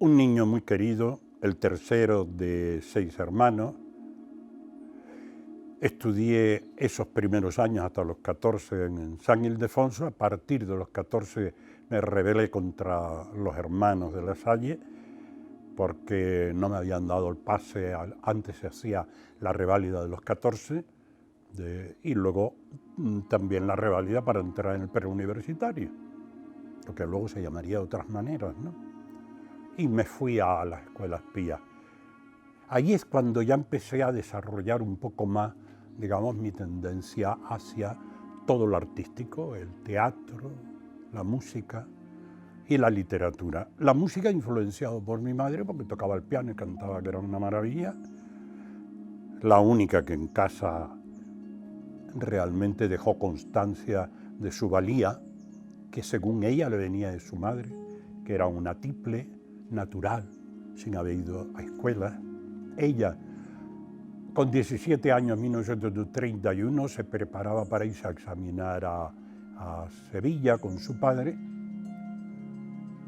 un niño muy querido, el tercero de 6 hermanos. Estudié esos primeros años hasta los 14 en San Ildefonso. A partir de los 14 me rebelé contra los hermanos de La Salle porque no me habían dado el pase. Antes se hacía la reválida de los 14 y luego también la reválida para entrar en el preuniversitario, lo que luego se llamaría de otras maneras, ¿no? Y me fui a las escuelas pías. Ahí es cuando ya empecé a desarrollar un poco más, digamos, mi tendencia hacia todo lo artístico, el teatro, la música y la literatura. La música influenciado por mi madre, porque tocaba el piano y cantaba, que era una maravilla. La única que en casa realmente dejó constancia de su valía, que según ella le venía de su madre, que era una tiple natural, sin haber ido a escuela. Ella, con 17 años, en 1931, se preparaba para irse a examinar a Sevilla con su padre,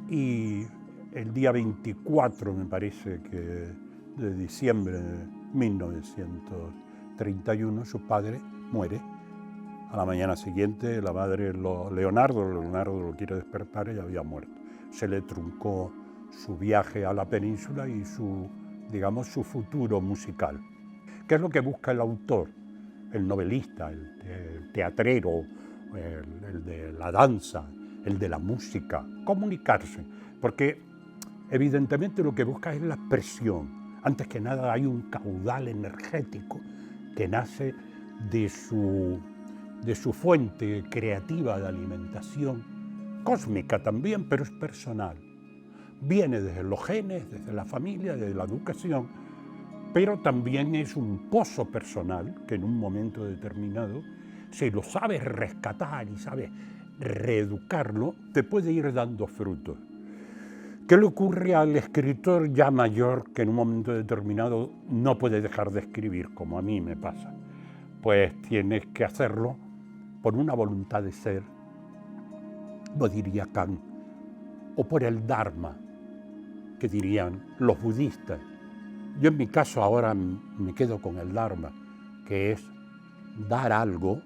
y el día 24, me parece que de diciembre de 1931, su padre muere. A la mañana siguiente, la madre, Leonardo lo quiere despertar, ella había muerto. Se le truncó su viaje a la península y su futuro musical. ¿Qué es lo que busca el autor, el novelista, el teatrero, el de la danza, el de la música? Comunicarse, porque evidentemente lo que busca es la expresión. Antes que nada hay un caudal energético que nace de su fuente creativa de alimentación, cósmica también, pero es personal. Viene desde los genes, desde la familia, desde la educación, pero también es un pozo personal que en un momento determinado, si lo sabes rescatar y sabes reeducarlo, te puede ir dando frutos. ¿Qué le ocurre al escritor ya mayor que en un momento determinado no puede dejar de escribir, como a mí me pasa? Pues tienes que hacerlo por una voluntad de ser, lo diría Kant, o por el Dharma, que dirían los budistas. Yo en mi caso ahora me quedo con el Dharma, que es dar algo,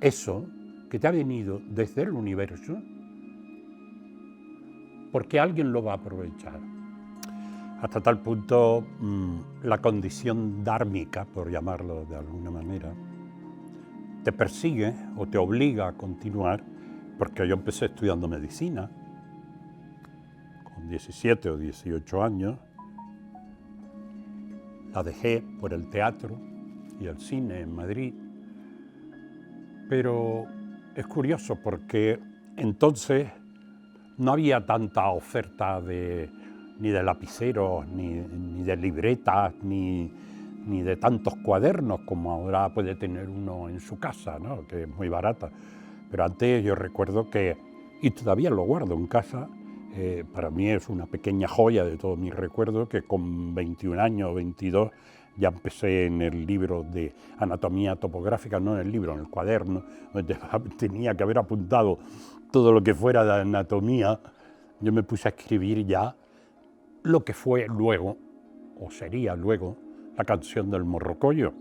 eso que te ha venido desde el universo, porque alguien lo va a aprovechar. Hasta tal punto la condición dármica, por llamarlo de alguna manera, te persigue o te obliga a continuar, porque yo empecé estudiando medicina con 17 o 18 años, la dejé por el teatro y el cine en Madrid, pero es curioso porque entonces no había tanta oferta ni de lapiceros, ni de libretas, ni de tantos cuadernos como ahora puede tener uno en su casa, ¿no? Que es muy barata. Pero antes yo recuerdo que, y todavía lo guardo en casa, para mí es una pequeña joya de todos mis recuerdos, que con 21 años, 22, ya empecé en el libro de anatomía topográfica, no en el libro, en el cuaderno, donde tenía que haber apuntado todo lo que fuera de anatomía. Yo me puse a escribir ya lo que fue luego, o sería luego, la canción del Morrocoyo.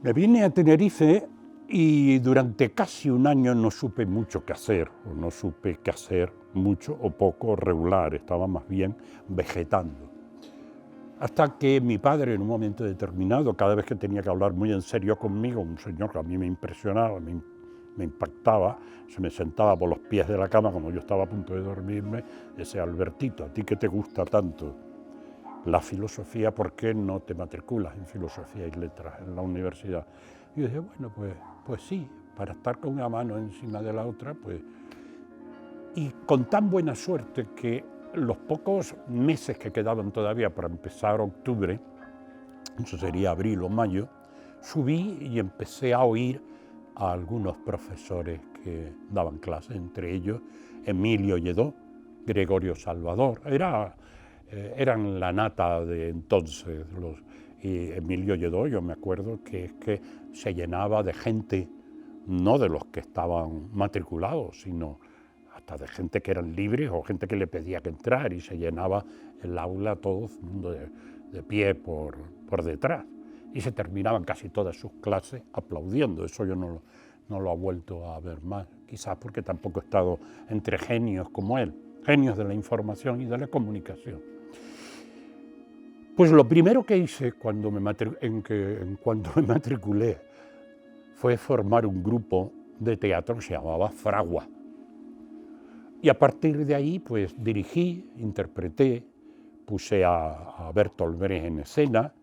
Me vine a Tenerife y durante casi un año no supe mucho qué hacer, o no supe qué hacer mucho o poco regular, estaba más bien vegetando. Hasta que mi padre, en un momento determinado, cada vez que tenía que hablar muy en serio conmigo, un señor que a mí me impresionaba, me impactaba, se me sentaba por los pies de la cama, como yo estaba a punto de dormirme, decía: Albertito, ¿a ti que te gusta tanto la filosofía, por qué no te matriculas en filosofía y letras en la universidad? Y yo dije, bueno, pues sí, para estar con una mano encima de la otra, pues. Y con tan buena suerte que los pocos meses que quedaban todavía para empezar octubre, eso sería abril o mayo, subí y empecé a oír a algunos profesores que daban clases, entre ellos Emilio Lledó, Gregorio Salvador, eran la nata de entonces. Y Emilio Lledó, yo me acuerdo que se llenaba de gente, no de los que estaban matriculados, sino hasta de gente que eran libres o gente que le pedía que entrar, y se llenaba el aula todo el mundo de pie por detrás. Y se terminaban casi todas sus clases aplaudiendo. Eso yo no lo he vuelto a ver más, quizás porque tampoco he estado entre genios como él, genios de la información y de la comunicación. Pues lo primero que hice cuando me matriculé fue formar un grupo de teatro que se llamaba Fragua. Y a partir de ahí, pues dirigí, interpreté, puse a Bertolt Brecht en escena,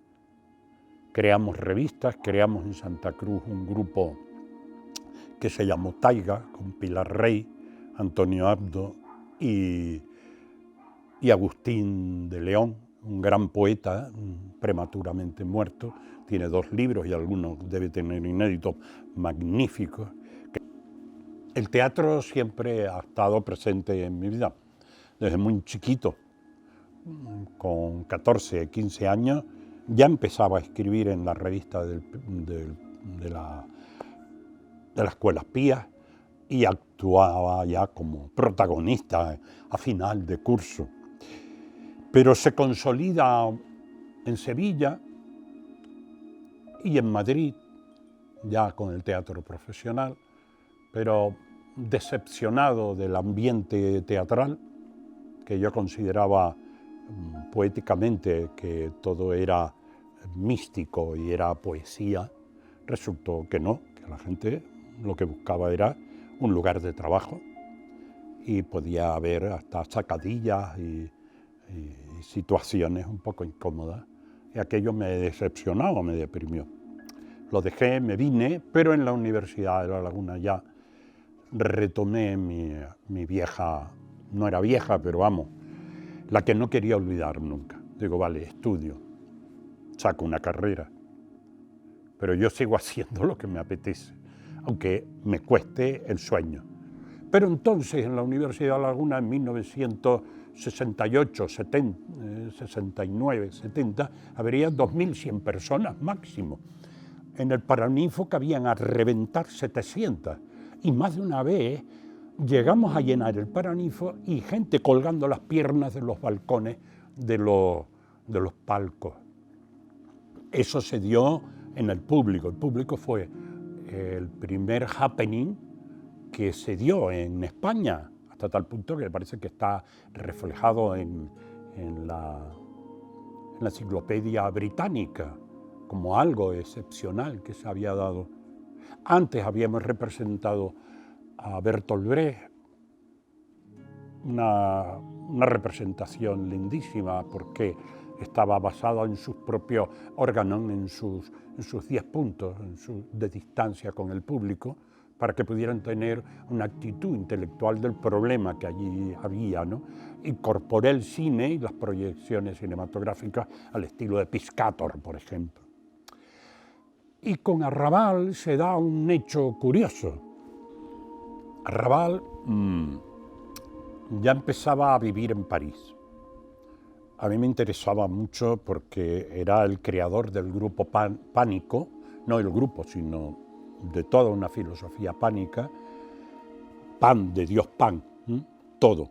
creamos revistas, creamos en Santa Cruz un grupo que se llamó Taiga, con Pilar Rey, Antonio Abdo y Agustín de León, un gran poeta prematuramente muerto. Tiene 2 libros y algunos debe tener inéditos magníficos. El teatro siempre ha estado presente en mi vida, desde muy chiquito. Con 14, 15 años ya empezaba a escribir en la revista de la Escuela Pías y actuaba ya como protagonista a final de curso. Pero se consolida en Sevilla y en Madrid, ya con el teatro profesional, pero decepcionado del ambiente teatral, que yo consideraba poéticamente que todo era místico y era poesía, resultó que no, que la gente lo que buscaba era un lugar de trabajo y podía haber hasta sacadillas y situaciones un poco incómodas, y aquello me decepcionó, me deprimió. Lo dejé, me vine, pero en la Universidad de La Laguna ya retomé mi vieja, no era vieja, pero vamos, la que no quería olvidar nunca. Digo, vale, estudio, saco una carrera, pero yo sigo haciendo lo que me apetece, aunque me cueste el sueño. Pero entonces en la Universidad de La Laguna, en 1968, 69, 70, habría 2.100 personas máximo. En el Paraninfo cabían a reventar 700, y más de una vez llegamos a llenar el Paraninfo y gente colgando las piernas de los balcones de los palcos. Eso se dio en el público. El público fue el primer happening que se dio en España, hasta tal punto que parece que está reflejado en la enciclopedia británica como algo excepcional que se había dado. Antes habíamos representado a Bertolt Brecht, una representación lindísima porque estaba basada en sus propios órganos, en sus 10 puntos de distancia con el público, para que pudieran tener una actitud intelectual del problema que allí había, ¿no? Incorporé el cine y las proyecciones cinematográficas al estilo de Piscator, por ejemplo. Y con Arrabal se da un hecho curioso. Arrabal ya empezaba a vivir en París. A mí me interesaba mucho porque era el creador del grupo Pánico, no el grupo, sino de toda una filosofía pánica, pan, de Dios pan, todo,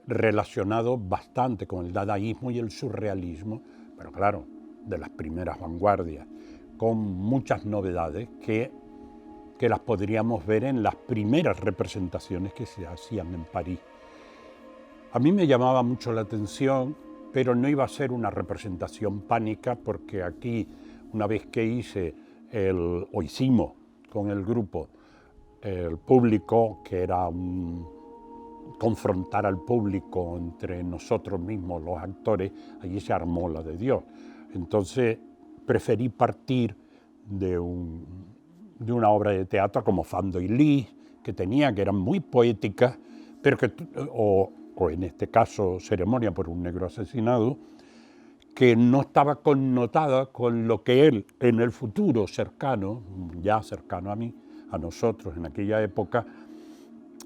relacionado bastante con el dadaísmo y el surrealismo, pero claro, de las primeras vanguardias, con muchas novedades que las podríamos ver en las primeras representaciones que se hacían en París. A mí me llamaba mucho la atención, pero no iba a ser una representación pánica, porque aquí, una vez que hicimos con el grupo el público, que era confrontar al público entre nosotros mismos, los actores, allí se armó la de Dios. Entonces preferí partir de una obra de teatro como Fando y Lis, que eran muy poéticas, pero o en este caso Ceremonia por un negro asesinado, que no estaba connotada con lo que él en el futuro cercano, ya cercano a mí, a nosotros en aquella época,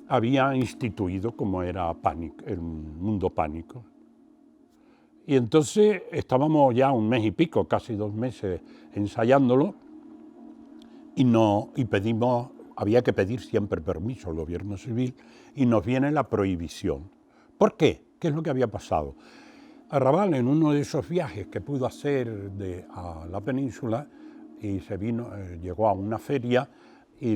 había instituido como era Pánico, el mundo pánico. Y entonces estábamos ya 1 mes y pico, casi 2 meses ensayándolo, y pedimos había que pedir siempre permiso al gobierno civil y nos viene la prohibición. ¿Por qué? ¿Qué es lo que había pasado? Arrabal, en uno de esos viajes que pudo hacer a la península, y llegó a una feria y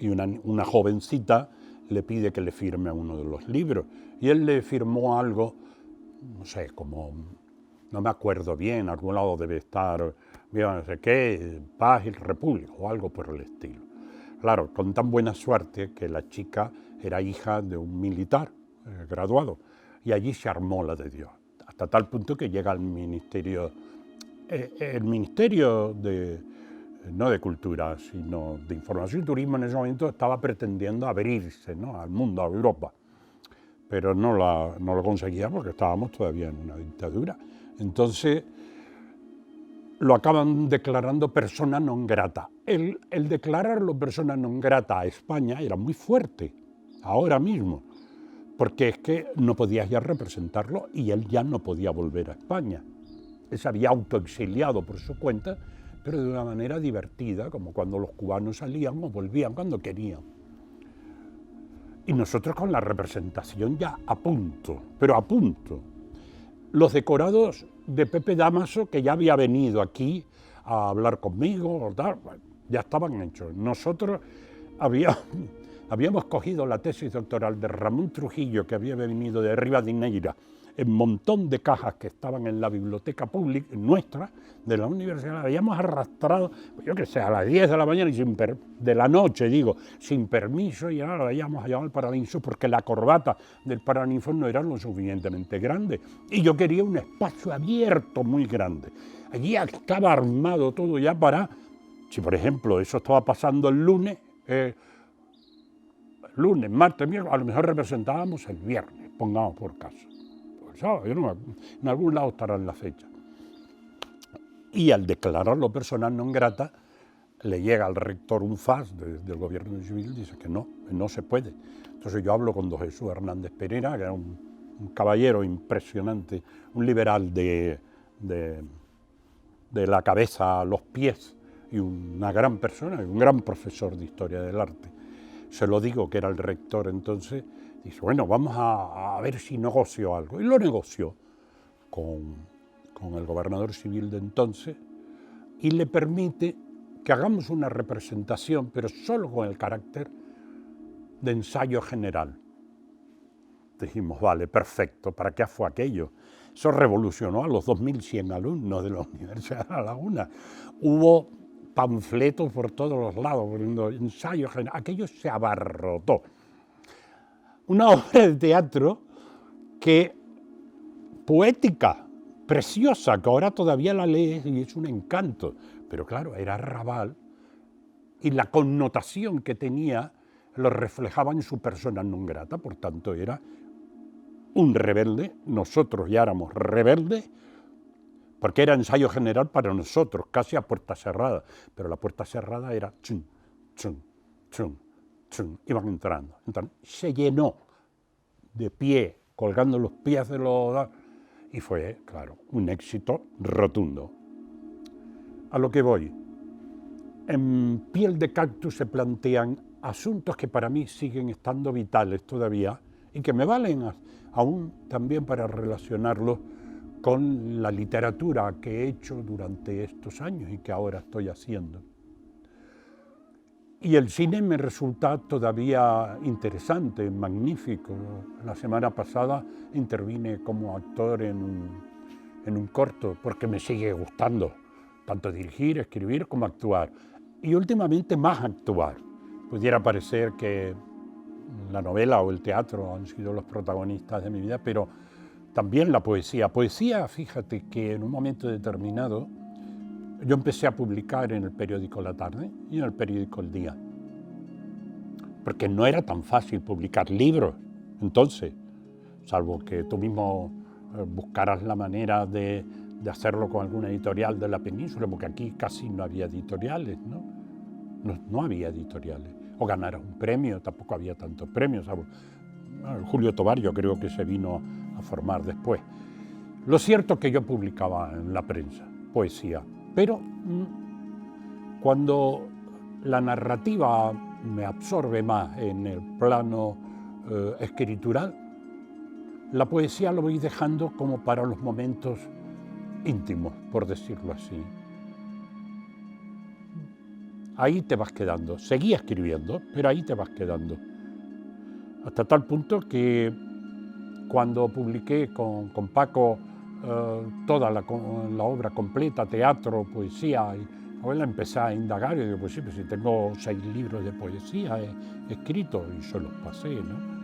una jovencita le pide que le firme uno de los libros. Y él le firmó algo, no sé, como, no me acuerdo bien, algún lado debe estar, no sé qué, Paz y República, o algo por el estilo. Claro, con tan buena suerte que la chica era hija de un militar graduado, y allí se armó la de Dios, hasta tal punto que llega al ministerio, no de Cultura, sino de Información y Turismo. En ese momento estaba pretendiendo abrirse, ¿no?, al mundo, a Europa, pero no lo conseguía porque estábamos todavía en una dictadura. Entonces lo acaban declarando persona non grata. El declararlo persona non grata a España era muy fuerte, ahora mismo, porque es que no podías ya representarlo y él ya no podía volver a España. Él se había autoexiliado por su cuenta, pero de una manera divertida, como cuando los cubanos salían o volvían cuando querían. Y nosotros con la representación ya a punto, pero a punto. Los decorados de Pepe Dámaso, que ya había venido aquí a hablar conmigo, ya estaban hechos. Nosotros habíamos cogido la tesis doctoral de Ramón Trujillo, que había venido de Rivadeneyra, en un montón de cajas que estaban en la biblioteca pública nuestra, de la universidad, la habíamos arrastrado, yo que sé, a las 10 de la mañana, de la noche, sin permiso, y ahora la habíamos llevado al Paraninfo porque la corbata del Paraninfo no era lo suficientemente grande. Y yo quería un espacio abierto muy grande. Allí estaba armado todo ya para, si por ejemplo eso estaba pasando el lunes, martes, miércoles, a lo mejor representábamos el viernes, pongamos por caso. En algún lado estará en la fecha. Y al declararlo persona non grata, le llega al rector un fax del gobierno civil y dice que no se puede. Entonces yo hablo con don Jesús Hernández Pereira, que era un caballero impresionante, un liberal de la cabeza a los pies, y una gran persona, un gran profesor de historia del arte. Se lo digo, que era el rector entonces. Dice, bueno, vamos a ver si negocio algo. Y lo negoció con el gobernador civil de entonces y le permite que hagamos una representación, pero solo con el carácter de ensayo general. Dijimos, vale, perfecto, ¿para qué fue aquello? Eso revolucionó a los 2.100 alumnos de la Universidad de La Laguna. Hubo panfletos por todos los lados, poniendo ensayo general. Aquello se abarrotó. Una obra de teatro poética, preciosa, que ahora todavía la lees y es un encanto. Pero claro, era Arrabal y la connotación que tenía lo reflejaba en su persona non grata, por tanto era un rebelde. Nosotros ya éramos rebeldes, porque era ensayo general para nosotros, casi a puerta cerrada, pero la puerta cerrada era chun, chun, chun, chun, iban entrando. Entonces, se llenó de pie, colgando los pies de los... Y fue, claro, un éxito rotundo. A lo que voy, en Piel de Cactus se plantean asuntos que para mí siguen estando vitales todavía y que me valen aún también para relacionarlos con la literatura que he hecho durante estos años y que ahora estoy haciendo. Y el cine me resulta todavía interesante, magnífico. La semana pasada intervine como actor en un corto, porque me sigue gustando tanto dirigir, escribir como actuar. Y últimamente más actuar. Pudiera parecer que la novela o el teatro han sido los protagonistas de mi vida, pero también la poesía. Poesía, fíjate que en un momento determinado yo empecé a publicar en el periódico La Tarde y en el periódico El Día, porque no era tan fácil publicar libros entonces, salvo que tú mismo buscaras la manera de hacerlo con alguna editorial de la península, porque aquí casi no había editoriales, ¿no? No había editoriales. O ganaras un premio, tampoco había tantos premios. Julio Tobar yo creo que se vino a formar después. Lo cierto es que yo publicaba en la prensa poesía, pero cuando la narrativa me absorbe más en el plano escritural, la poesía lo voy dejando como para los momentos íntimos, por decirlo así. Ahí te vas quedando. Seguí escribiendo, pero ahí te vas quedando. Hasta tal punto que cuando publiqué con Paco toda la obra completa, teatro, poesía, y ahora empecé a indagar y digo, pues sí, pues si tengo 6 libros de poesía escritos y se los pasé, ¿no?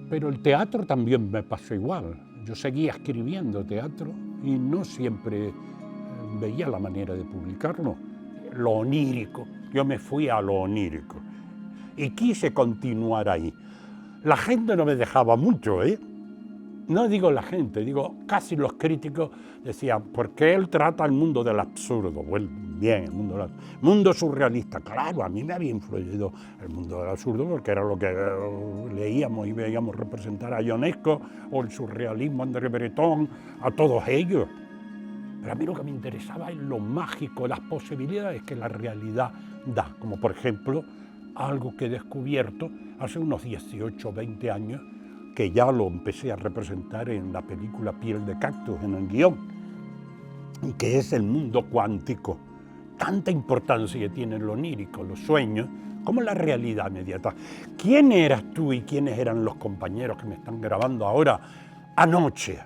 Pero el teatro también me pasó igual. Yo seguía escribiendo teatro y no siempre veía la manera de publicarlo. Lo onírico, yo me fui a lo onírico y quise continuar ahí. La gente no me dejaba mucho, ¿eh? No digo la gente, digo casi los críticos decían, porque él trata el mundo del absurdo. Bueno, bien, el mundo surrealista. Claro, a mí me había influido el mundo del absurdo porque era lo que leíamos y veíamos representar a Ionesco o el surrealismo, André Breton, a todos ellos. Pero a mí lo que me interesaba es lo mágico, las posibilidades que la realidad da, como por ejemplo algo que he descubierto hace unos 18 o 20 años, que ya lo empecé a representar en la película Piel de cactus, en el guión, que es el mundo cuántico. Tanta importancia tiene lo onírico, los sueños, como la realidad inmediata. ¿Quién eras tú y quiénes eran los compañeros que me están grabando ahora anoche?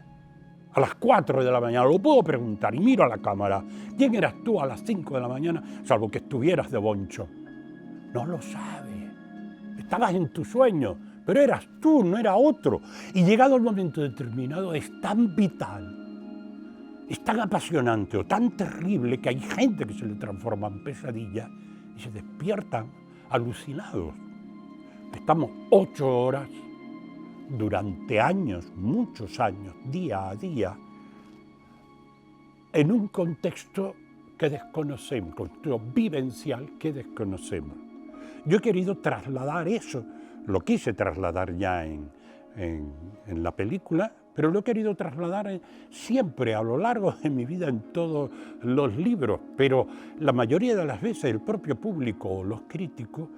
A las 4 de la mañana, lo puedo preguntar y miro a la cámara. ¿Quién eras tú a las 5 de la mañana, salvo que estuvieras de boncho? No lo sabes. Estabas en tu sueño, pero eras tú, no era otro. Y llegado el momento determinado es tan vital, es tan apasionante o tan terrible que hay gente que se le transforma en pesadilla y se despiertan alucinados. Estamos 8 horas durante años, muchos años, día a día, en un contexto que desconocemos, un contexto vivencial que desconocemos. Yo he querido trasladar eso, lo quise trasladar ya en la película, pero lo he querido trasladar siempre a lo largo de mi vida en todos los libros, pero la mayoría de las veces el propio público o los críticos,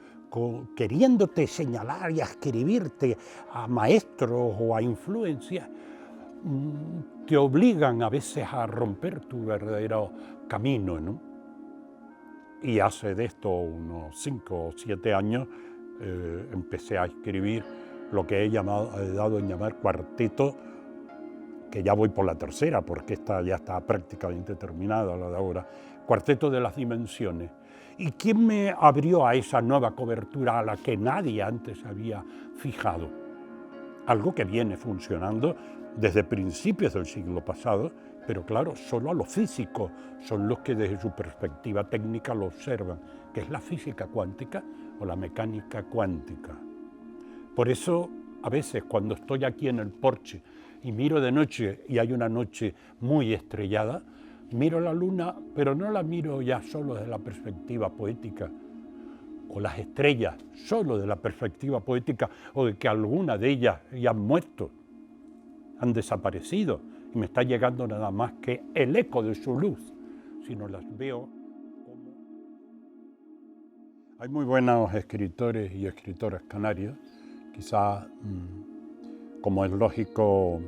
queriéndote señalar y escribirte a maestros o a influencias, te obligan a veces a romper tu verdadero camino, ¿no? Y hace de esto unos 5 o 7 años empecé a escribir lo que he dado en llamar cuarteto, que ya voy por la tercera, porque esta ya está prácticamente terminada, la de ahora, Cuarteto de las Dimensiones. ¿Y quién me abrió a esa nueva cobertura a la que nadie antes había fijado? Algo que viene funcionando desde principios del siglo pasado, pero claro, solo a los físicos son los que desde su perspectiva técnica lo observan, que es la física cuántica o la mecánica cuántica. Por eso, a veces cuando estoy aquí en el porche y miro de noche y hay una noche muy estrellada, miro la luna, pero no la miro ya solo desde la perspectiva poética, o las estrellas solo de la perspectiva poética, o de que alguna de ellas ya han muerto, han desaparecido, y me está llegando nada más que el eco de su luz, sino las veo como... Hay muy buenos escritores y escritoras canarios, quizás, como es lógico,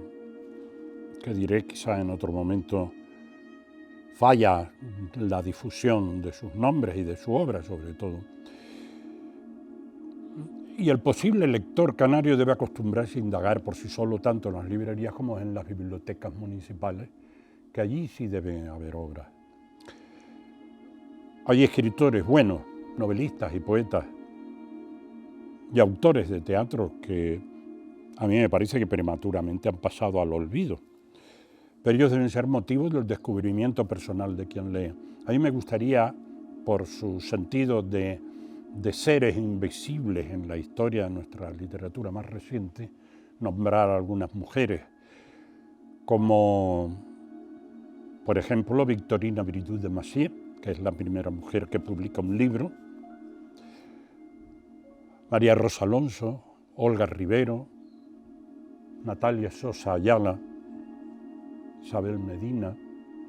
que diré quizás en otro momento, falla la difusión de sus nombres y de su obra sobre todo. Y el posible lector canario debe acostumbrarse a indagar por sí solo tanto en las librerías como en las bibliotecas municipales, que allí sí debe haber obras. Hay escritores buenos, novelistas y poetas, y autores de teatro que a mí me parece que prematuramente han pasado al olvido. Pero ellos deben ser motivos del descubrimiento personal de quien lee. A mí me gustaría, por su sentido de seres invisibles en la historia de nuestra literatura más reciente, nombrar a algunas mujeres, como, por ejemplo, Victorine Abril de Massieu, que es la primera mujer que publica un libro, María Rosa Alonso, Olga Rivero, Natalia Sosa Ayala, Isabel Medina,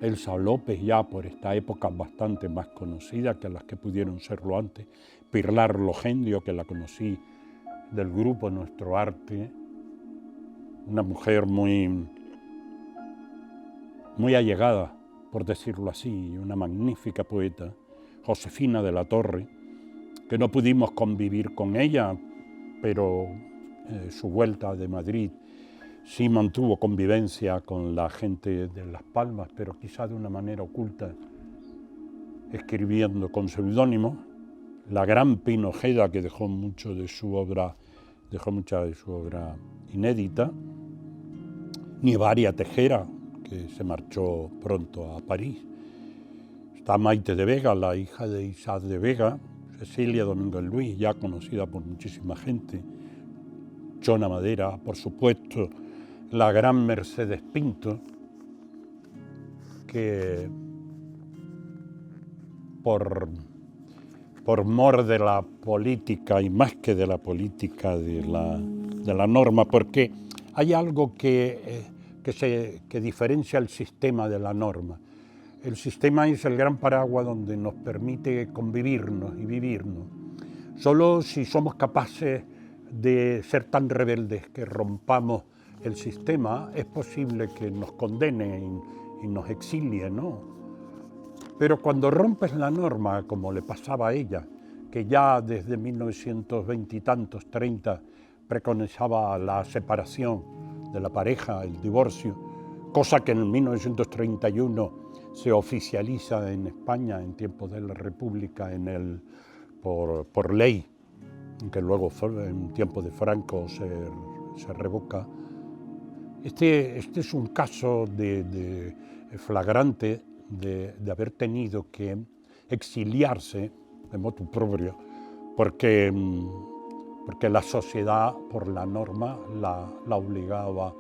Elsa López, ya por esta época bastante más conocida que las que pudieron serlo antes, Pilar Logendio, que la conocí del grupo Nuestro Arte, una mujer muy allegada, por decirlo así, una magnífica poeta, Josefina de la Torre, que no pudimos convivir con ella, pero su vuelta de Madrid sí mantuvo convivencia con la gente de Las Palmas, pero quizá de una manera oculta, escribiendo con seudónimo. La gran Pino Ojeda, que dejó mucha de su obra inédita. Nivaria Tejera, que se marchó pronto a París. Está Maite de Vega, la hija de Isaac de Vega, Cecilia Domínguez Luis, ya conocida por muchísima gente. Chona Madera, por supuesto, la gran Mercedes Pinto, que por mor de la política, y más que de la política, de la norma, porque hay algo que diferencia el sistema de la norma. El sistema es el gran paraguas donde nos permite convivirnos y vivirnos. Solo si somos capaces de ser tan rebeldes que rompamos el sistema, es posible que nos condene y nos exilie, ¿no? Pero cuando rompes la norma, como le pasaba a ella, que ya desde 1920 y tantos, 30, preconizaba la separación de la pareja, el divorcio, cosa que en 1931 se oficializa en España en tiempos de la República por ley, que luego en tiempos de Franco se revoca. Este es un caso de flagrante de haber tenido que exiliarse de motu proprio porque la sociedad, por la norma, la obligaba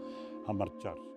a marcharse.